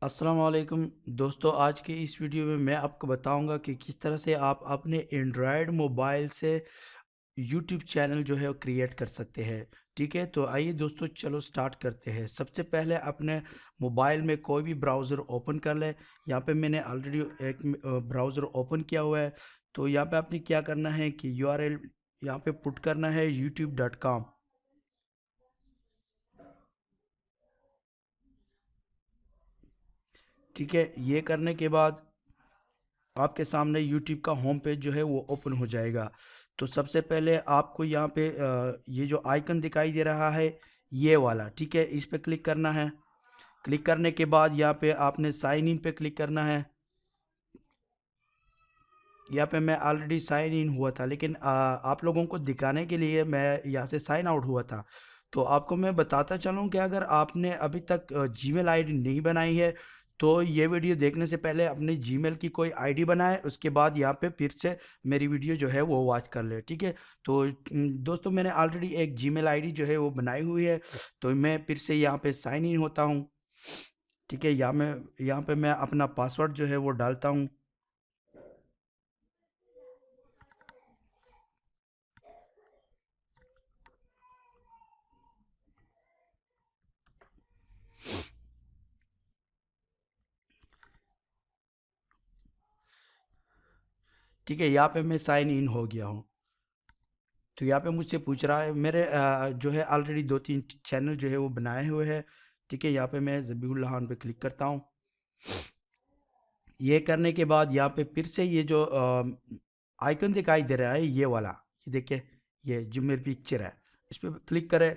अस्सलाम वालेकुम दोस्तों। आज के इस वीडियो में मैं आपको बताऊंगा कि किस तरह से आप अपने एंड्रॉयड मोबाइल से यूट्यूब चैनल जो है वो क्रिएट कर सकते हैं। ठीक है, तो आइए दोस्तों चलो स्टार्ट करते हैं। सबसे पहले अपने मोबाइल में कोई भी ब्राउज़र ओपन कर ले। यहाँ पे मैंने ऑलरेडी एक ब्राउज़र ओपन किया हुआ है। तो यहाँ पे आपने क्या करना है कि URL यहाँ पे पुट करना है youtube.com। ठीक है, ये करने के बाद आपके सामने YouTube का होम पेज जो है वो ओपन हो जाएगा। तो सबसे पहले आपको यहाँ पे ये जो आइकन दिखाई दे रहा है ये वाला, ठीक है, इस पे क्लिक करना है। क्लिक करने के बाद यहाँ पे आपने साइन इन पे क्लिक करना है। यहाँ पे मैं ऑलरेडी साइन इन हुआ था, लेकिन आप लोगों को दिखाने के लिए मैं यहाँ से साइन आउट हुआ था। तो आपको मैं बताता चलूँ कि अगर आपने अभी तक जीमेल आईडी नहीं बनाई है तो ये वीडियो देखने से पहले अपनी जीमेल की कोई आईडी बनाए, उसके बाद यहाँ पे फिर से मेरी वीडियो जो है वो वॉच कर ले। ठीक है, तो दोस्तों मैंने ऑलरेडी एक जीमेल आईडी जो है वो बनाई हुई है। तो मैं फिर से यहाँ पे साइन इन होता हूँ। ठीक है, यहाँ पे मैं अपना पासवर्ड जो है वो डालता हूँ। ठीक है, यहाँ पे मैं साइन इन हो गया हूँ। तो यहाँ पे मुझसे पूछ रहा है, मेरे जो है ऑलरेडी 2-3 चैनल जो है वो बनाए हुए हैं। ठीक है, यहाँ पे मैं ज़बीहुल लहान पे क्लिक करता हूँ। ये करने के बाद यहाँ पे फिर से ये जो आइकन दिखाई दे रहा है ये वाला, ये देखिए, ये जो मेरी पिक्चर है इस पर क्लिक करें।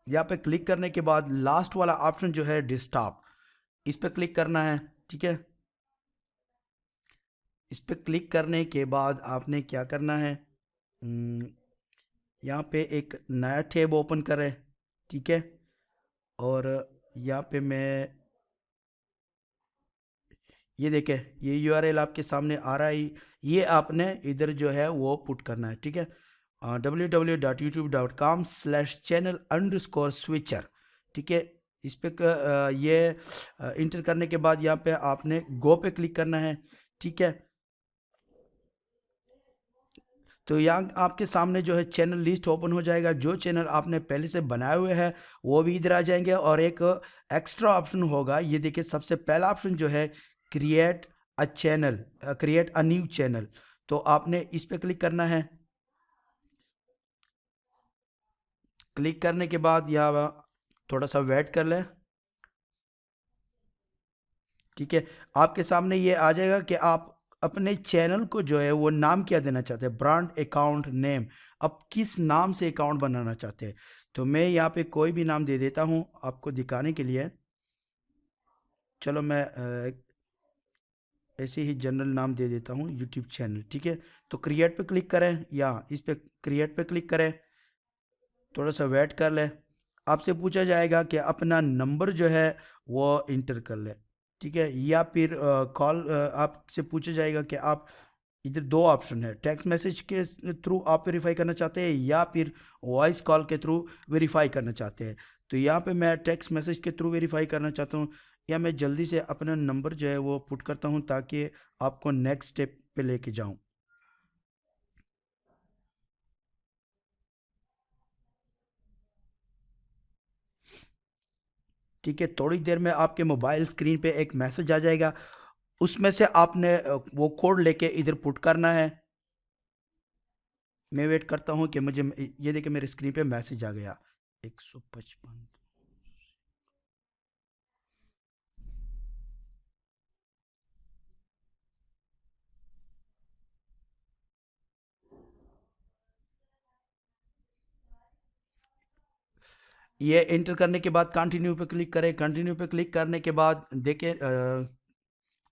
यहाँ पे क्लिक करने के बाद लास्ट वाला ऑप्शन जो है डेस्कटॉप, इस पर क्लिक करना है। ठीक है, इस पर क्लिक करने के बाद आपने क्या करना है, यहाँ पे एक नया टैब ओपन करें। ठीक है, और यहाँ पे मैं ये देखें, ये URL आपके सामने आ रहा है। ये आपने इधर जो है वो पुट करना है। ठीक है, www.youtube.com/channel_switcher। ठीक है, इस पे ये इंटर करने के बाद यहाँ पे आपने गो पे क्लिक करना है। ठीक है, तो यहाँ आपके सामने जो है चैनल लिस्ट ओपन हो जाएगा। जो चैनल आपने पहले से बनाए हुए हैं वो भी इधर आ जाएंगे, और एक एक्स्ट्रा ऑप्शन होगा। ये देखिए, सबसे पहला ऑप्शन जो है create a channel, create a new channel, तो आपने इस पे क्लिक करना है। क्लिक करने के बाद यहाँ थोड़ा सा वेट कर लें। ठीक है, आपके सामने ये आ जाएगा कि आप अपने चैनल को जो है वो नाम क्या देना चाहते हैं, ब्रांड अकाउंट नेम। अब किस नाम से अकाउंट बनाना चाहते हैं, तो मैं यहाँ पे कोई भी नाम दे देता हूँ आपको दिखाने के लिए। चलो मैं ऐसे ही जनरल नाम दे देता हूँ यूट्यूब चैनल। ठीक है, तो क्रिएट पे क्लिक करें, या इस पे क्रिएट पे क्लिक करें, थोड़ा सा वेट कर लें। आपसे पूछा जाएगा कि अपना नंबर जो है वो इंटर कर ले। ठीक है, या फिर कॉल आपसे पूछा जाएगा कि आप, इधर दो ऑप्शन है, टेक्स्ट मैसेज के थ्रू आप वेरीफाई करना चाहते हैं या फिर वॉइस कॉल के थ्रू वेरीफाई करना चाहते हैं। तो यहाँ पे मैं टेक्स्ट मैसेज के थ्रू वेरीफाई करना चाहता हूँ, या मैं जल्दी से अपना नंबर जो है वो पुट करता हूँ ताकि आपको नेक्स्ट स्टेप पे लेके जाऊँ। ठीक है, थोड़ी देर में आपके मोबाइल स्क्रीन पे एक मैसेज आ जाएगा, उसमें से आपने वो कोड लेके इधर पुट करना है। मैं वेट करता हूँ कि मुझे, ये देखिए मेरे स्क्रीन पे मैसेज आ गया 155। ये एंटर करने के बाद कंटिन्यू पे क्लिक करें। कंटिन्यू पे क्लिक करने के बाद देखिए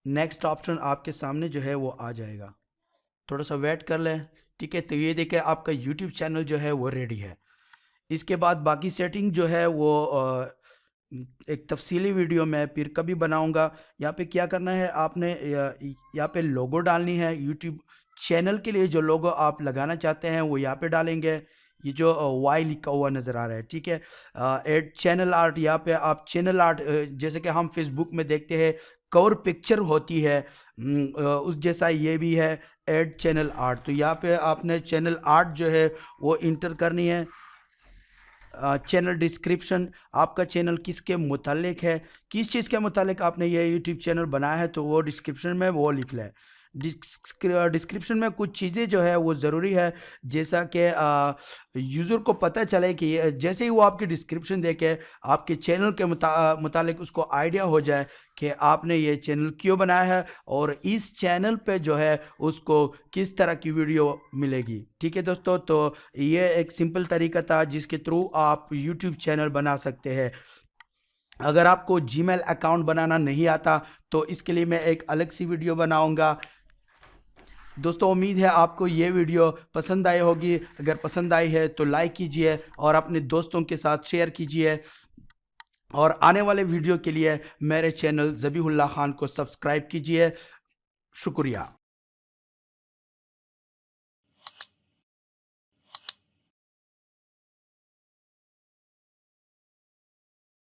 नेक्स्ट ऑप्शन आपके सामने जो है वो आ जाएगा, थोड़ा सा वेट कर लें। ठीक है, तो ये देखिए आपका यूट्यूब चैनल जो है वो रेडी है। इसके बाद बाकी सेटिंग जो है वो एक तफसीली वीडियो मैं फिर कभी बनाऊंगा। यहाँ पे क्या करना है, आपने यहाँ पे लोगो डालनी है। यूट्यूब चैनल के लिए जो लोगो आप लगाना चाहते हैं वो यहाँ पे डालेंगे। ये जो वाई लिखा हुआ नज़र आ रहा है, ठीक है। ऐड चैनल आर्ट, यहाँ पे आप चैनल आर्ट जैसे कि हम फेसबुक में देखते हैं कवर पिक्चर होती है, उस जैसा ये भी है ऐड चैनल आर्ट। तो यहाँ पे आपने चैनल आर्ट जो है वो इंटर करनी है। चैनल डिस्क्रिप्शन, आपका चैनल किसके मुतालिक है, किस चीज़ के मुतालिक आपने ये यूट्यूब चैनल बनाया है, तो वो डिस्क्रिप्शन में वो लिख लें। डिस्क्रिप्शन में कुछ चीज़ें जो है वो ज़रूरी है, जैसा कि यूज़र को पता चले कि जैसे ही वो आपकी डिस्क्रिप्शन देखे आपके चैनल के मुतालिक उसको आइडिया हो जाए कि आपने ये चैनल क्यों बनाया है और इस चैनल पे जो है उसको किस तरह की वीडियो मिलेगी। ठीक है दोस्तों, तो ये एक सिंपल तरीका था जिसके थ्रू आप यूट्यूब चैनल बना सकते हैं। अगर आपको जीमेल अकाउंट बनाना नहीं आता तो इसके लिए मैं एक अलग सी वीडियो बनाऊंगा। दोस्तों उम्मीद है आपको ये वीडियो पसंद आई होगी। अगर पसंद आई है तो लाइक कीजिए और अपने दोस्तों के साथ शेयर कीजिए, और आने वाले वीडियो के लिए मेरे चैनल ज़बीहुल्लाह खान को सब्सक्राइब कीजिए। शुक्रिया।